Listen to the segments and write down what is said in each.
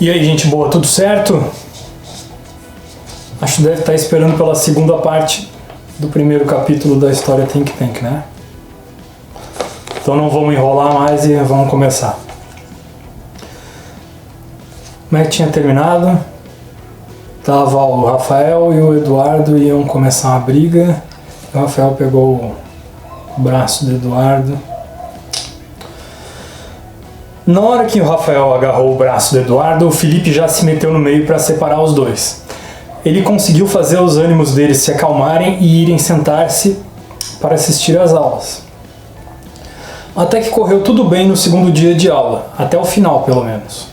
E aí, gente boa, tudo certo? Acho que deve estar esperando pela segunda parte do primeiro capítulo da história Think Tank, né? Então não vamos enrolar mais e vamos começar. Como é que tinha terminado? Tava o Rafael e o Eduardo iam começar uma briga. O Rafael pegou o braço do Eduardo. Na hora que o Rafael agarrou o braço do Eduardo, o Felipe já se meteu no meio para separar os dois. Ele conseguiu fazer os ânimos deles se acalmarem e irem sentar-se para assistir às aulas. Até que correu tudo bem no segundo dia de aula, até o final pelo menos.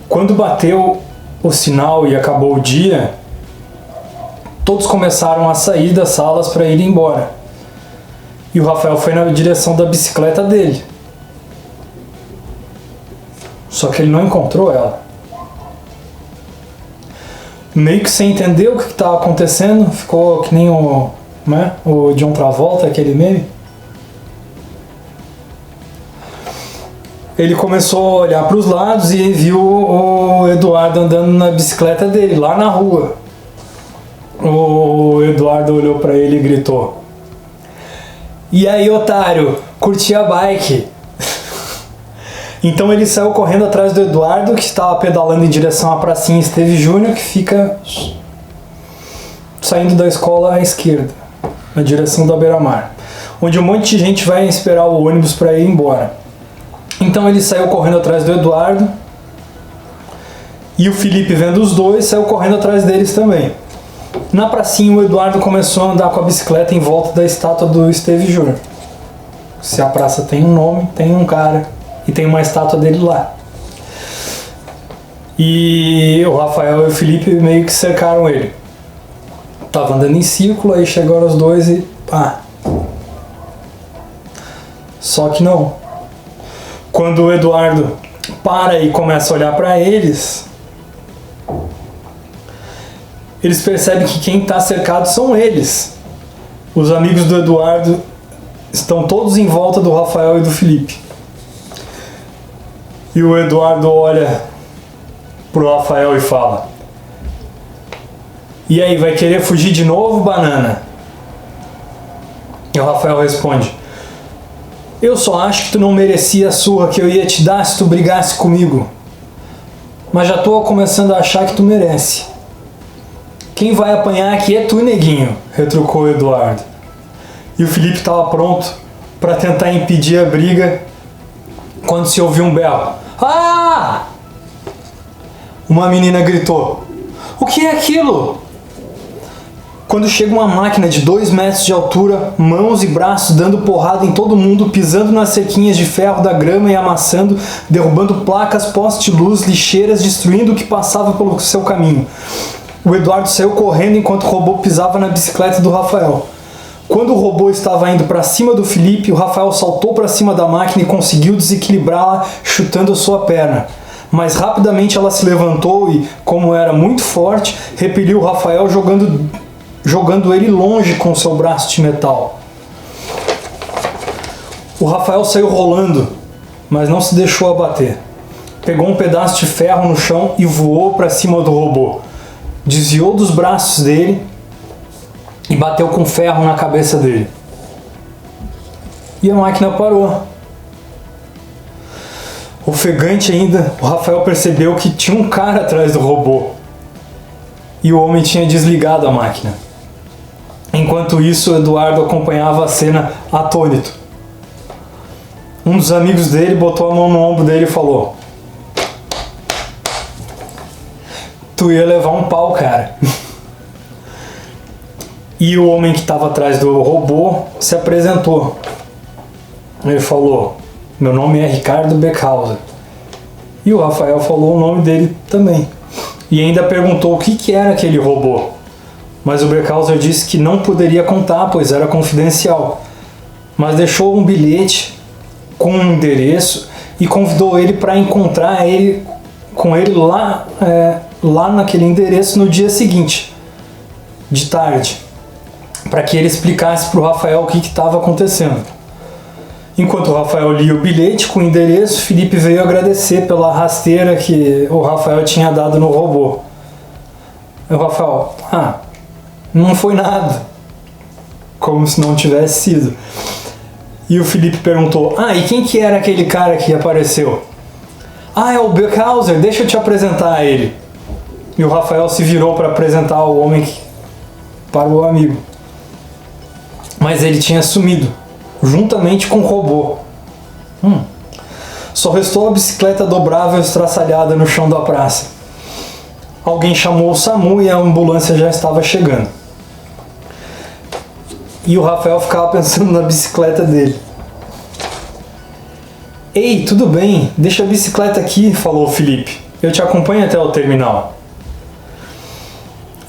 Quando bateu o sinal e acabou o dia, todos começaram a sair das salas para ir embora. E o Rafael foi na direção da bicicleta dele. Só que ele não encontrou ela. Meio que sem entender o que estava acontecendo, ficou que nem o John Travolta, aquele meme. Ele começou a olhar para os lados e viu o Eduardo andando na bicicleta dele, lá na rua. O Eduardo olhou para ele e gritou: "E aí, otário, curti a bike?" Então ele saiu correndo atrás do Eduardo, que estava pedalando em direção à pracinha Esteve Júnior, que fica saindo da escola à esquerda, na direção da Beira-Mar, onde um monte de gente vai esperar o ônibus para ir embora. Então ele saiu correndo atrás do Eduardo, e o Felipe, vendo os dois, saiu correndo atrás deles também. Na pracinha, o Eduardo começou a andar com a bicicleta em volta da estátua do Esteve Júnior. Se a praça tem um nome, tem um cara. E tem uma estátua dele lá. E o Rafael e o Felipe meio que cercaram ele. Tava andando em círculo, aí chegaram os dois e pá. Só que não. Quando o Eduardo para e começa a olhar para eles, eles percebem que quem está cercado são eles. Os amigos do Eduardo estão todos em volta do Rafael e do Felipe. E o Eduardo olha pro Rafael e fala: "E aí, vai querer fugir de novo, banana?" E o Rafael responde: "Eu só acho que tu não merecia a surra que eu ia te dar se tu brigasse comigo. Mas já tô começando a achar que tu merece." "Quem vai apanhar aqui é tu, neguinho", retrucou o Eduardo. E o Felipe estava pronto para tentar impedir a briga quando se ouviu um berro. "Ah!" Uma menina gritou: "O que é aquilo?" Quando chega uma máquina de 2 metros de altura, mãos e braços dando porrada em todo mundo, pisando nas cerquinhas de ferro da grama e amassando, derrubando placas, postes de luz, lixeiras, destruindo o que passava pelo seu caminho. O Eduardo saiu correndo enquanto o robô pisava na bicicleta do Rafael. Quando o robô estava indo para cima do Felipe, o Rafael saltou para cima da máquina e conseguiu desequilibrá-la, chutando a sua perna. Mas rapidamente ela se levantou e, como era muito forte, repeliu o Rafael, jogando ele longe com seu braço de metal. O Rafael saiu rolando, mas não se deixou abater. Pegou um pedaço de ferro no chão e voou para cima do robô. Desviou dos braços dele e bateu com ferro na cabeça dele. E a máquina parou. Ofegante ainda, o Rafael percebeu que tinha um cara atrás do robô. E o homem tinha desligado a máquina. Enquanto isso, o Eduardo acompanhava a cena atônito. Um dos amigos dele botou a mão no ombro dele e falou: "Tu ia levar um pau, cara." E o homem que estava atrás do robô se apresentou. Ele falou: "Meu nome é Ricardo Beckhauser." E o Rafael falou o nome dele também. E ainda perguntou o que era aquele robô. Mas o Beckhauser disse que não poderia contar, pois era confidencial. Mas deixou um bilhete com um endereço e convidou ele para encontrar com ele lá naquele endereço no dia seguinte, de tarde, para que ele explicasse para o Rafael o que estava acontecendo. Enquanto o Rafael lia o bilhete com o endereço, Felipe veio agradecer pela rasteira que o Rafael tinha dado no robô. E o Rafael, não foi nada. Como se não tivesse sido. E o Felipe perguntou, e quem que era aquele cara que apareceu? É o Beckhauser, deixa eu te apresentar a ele. E o Rafael se virou para apresentar o homem para o amigo. Mas ele tinha sumido, juntamente com o robô. Só restou a bicicleta dobrável estraçalhada no chão da praça. Alguém chamou o SAMU e a ambulância já estava chegando. E o Rafael ficava pensando na bicicleta dele. Ei, tudo bem, deixa a bicicleta aqui, falou o Felipe. Eu te acompanho até o terminal.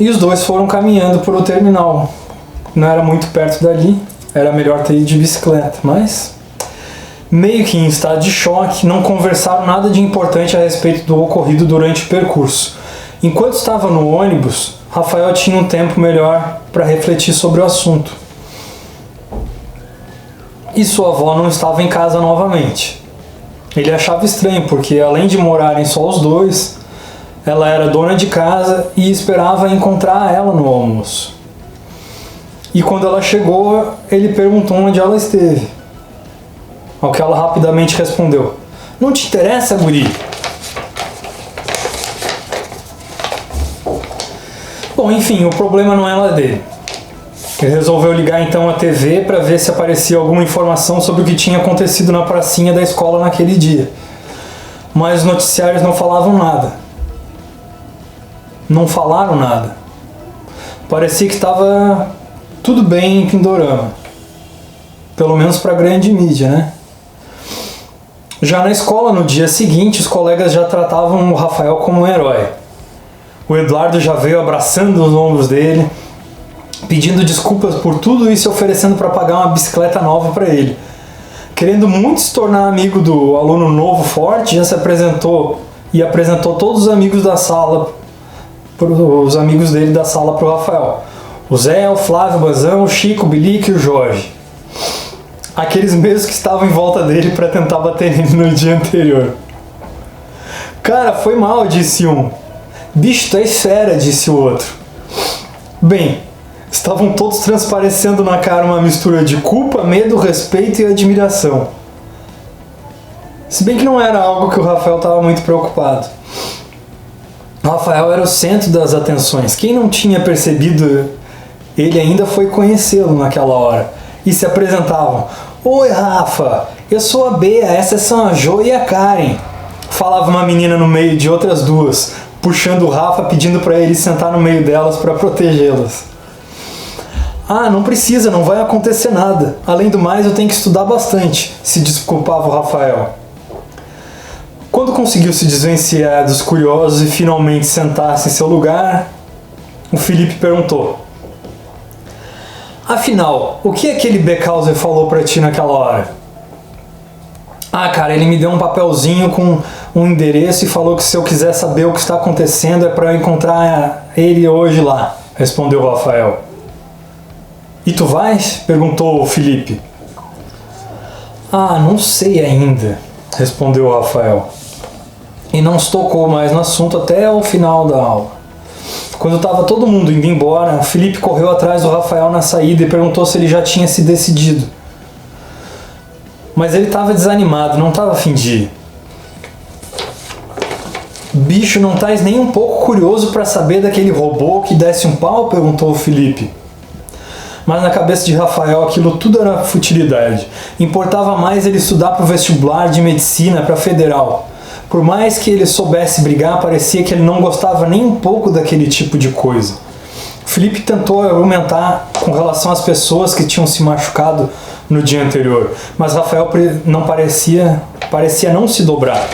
E os dois foram caminhando para o terminal. Não era muito perto dali, era melhor ter ido de bicicleta, mas meio que em estado de choque, não conversaram nada de importante a respeito do ocorrido durante o percurso. Enquanto estava no ônibus, Rafael tinha um tempo melhor para refletir sobre o assunto. E sua avó não estava em casa novamente. Ele achava estranho, porque além de morarem só os dois, ela era dona de casa e esperava encontrar ela no almoço. E quando ela chegou, ele perguntou onde ela esteve. Ao que ela rapidamente respondeu, não te interessa, guri? Bom, enfim, o problema não era dele. Ele resolveu ligar então a TV para ver se aparecia alguma informação sobre o que tinha acontecido na pracinha da escola naquele dia. Mas os noticiários não falavam nada. Não falaram nada. Parecia que estava tudo bem em Pindorama. Pelo menos para a grande mídia, né? Já na escola, no dia seguinte, os colegas já tratavam o Rafael como um herói. O Eduardo já veio abraçando os ombros dele, pedindo desculpas por tudo e se oferecendo para pagar uma bicicleta nova para ele. Querendo muito se tornar amigo do aluno novo forte, já se apresentou e apresentou todos os amigos da sala, os amigos dele da sala para o Rafael. O Zé, o Flávio, o Bazão, o Chico, o Bilique e o Jorge. Aqueles mesmos que estavam em volta dele para tentar bater nele no dia anterior. Cara, foi mal, disse um. Bicho, tu é fera, disse o outro. Bem, estavam todos transparecendo na cara uma mistura de culpa, medo, respeito e admiração. Se bem que não era algo que o Rafael estava muito preocupado. O Rafael era o centro das atenções. Quem não tinha percebido, ele ainda foi conhecê-lo naquela hora. E se apresentavam. Oi, Rafa, eu sou a Bea, essas são a Jo e a Karen. Falava uma menina no meio de outras duas, puxando o Rafa, pedindo para ele sentar no meio delas para protegê-las. Não precisa, não vai acontecer nada. Além do mais, eu tenho que estudar bastante, se desculpava o Rafael. Quando conseguiu se desvencilhar dos curiosos e finalmente sentar-se em seu lugar, o Felipe perguntou. Afinal, o que aquele Beckhauser falou pra ti naquela hora? Cara, ele me deu um papelzinho com um endereço e falou que se eu quiser saber o que está acontecendo é pra eu encontrar ele hoje lá, respondeu o Rafael. E tu vais? Perguntou o Felipe. Não sei ainda, respondeu o Rafael. E não se tocou mais no assunto até o final da aula. Quando estava todo mundo indo embora, o Felipe correu atrás do Rafael na saída e perguntou se ele já tinha se decidido. Mas ele estava desanimado, não estava a fim de ir. Bicho, não estás nem um pouco curioso para saber daquele robô que desce um pau? Perguntou o Felipe. Mas na cabeça de Rafael aquilo tudo era futilidade. Importava mais ele estudar para o vestibular de medicina para a federal. Por mais que ele soubesse brigar, parecia que ele não gostava nem um pouco daquele tipo de coisa. Felipe tentou argumentar com relação às pessoas que tinham se machucado no dia anterior, mas Rafael não parecia não se dobrar.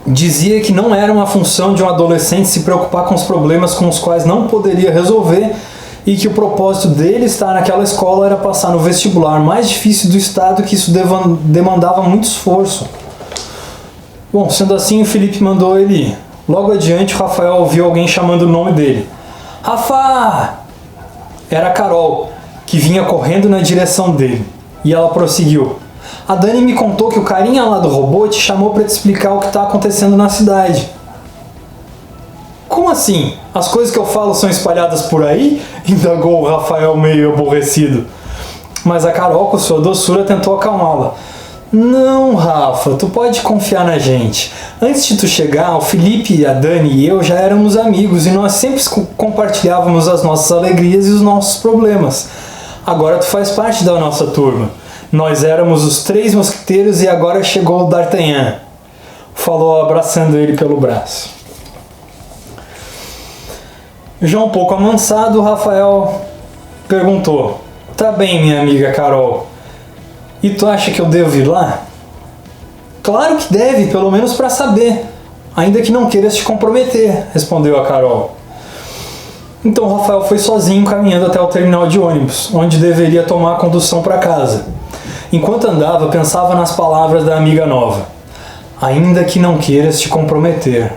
Dizia que não era uma função de um adolescente se preocupar com os problemas com os quais não poderia resolver e que o propósito dele estar naquela escola era passar no vestibular mais difícil do estado, que isso demandava muito esforço. Bom, sendo assim, o Felipe mandou ele ir. Logo adiante, o Rafael ouviu alguém chamando o nome dele. Rafa! Era a Carol, que vinha correndo na direção dele. E ela prosseguiu: a Dani me contou que o carinha lá do robô te chamou para te explicar o que está acontecendo na cidade. Como assim? As coisas que eu falo são espalhadas por aí? Indagou o Rafael meio aborrecido. Mas a Carol, com sua doçura, tentou acalmá-la. Não, Rafa, tu pode confiar na gente. Antes de tu chegar, o Felipe, a Dani e eu já éramos amigos e nós sempre compartilhávamos as nossas alegrias e os nossos problemas. Agora tu faz parte da nossa turma. Nós éramos os 3 mosqueteiros e agora chegou o D'Artagnan. Falou abraçando ele pelo braço. Já um pouco amansado, Rafael perguntou: tá bem, minha amiga Carol, e tu acha que eu devo ir lá? Claro que deve, pelo menos para saber, ainda que não queiras te comprometer, respondeu a Carol. Então Rafael foi sozinho caminhando até o terminal de ônibus, onde deveria tomar a condução para casa. Enquanto andava, pensava nas palavras da amiga nova: ainda que não queiras te comprometer.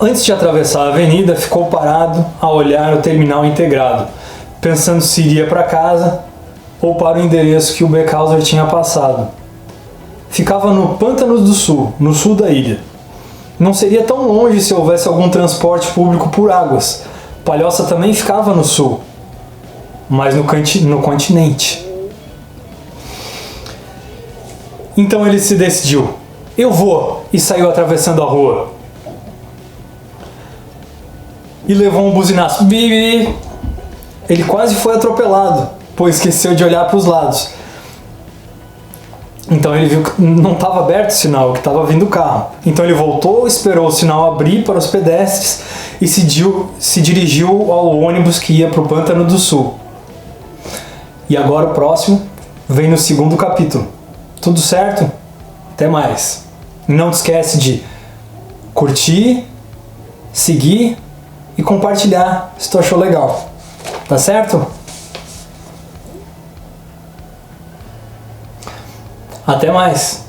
Antes de atravessar a avenida, ficou parado a olhar o terminal integrado, pensando se iria para casa ou para o endereço que o Beckhauser tinha passado. Ficava no Pântano do Sul, no sul da ilha. Não seria tão longe se houvesse algum transporte público por águas. Palhoça também ficava no sul, mas no continente. Então ele se decidiu: eu vou, e saiu atravessando a rua. E levou um buzinaço. Bibi! Ele quase foi atropelado, pois esqueceu de olhar para os lados. Então ele viu que não estava aberto o sinal, que estava vindo o carro. Então ele voltou, esperou o sinal abrir para os pedestres e se dirigiu ao ônibus que ia para o Pântano do Sul. E agora o próximo vem no 2º capítulo. Tudo certo? Até mais. Não te esquece de curtir, seguir e compartilhar se tu achou legal. Tá certo? Até mais!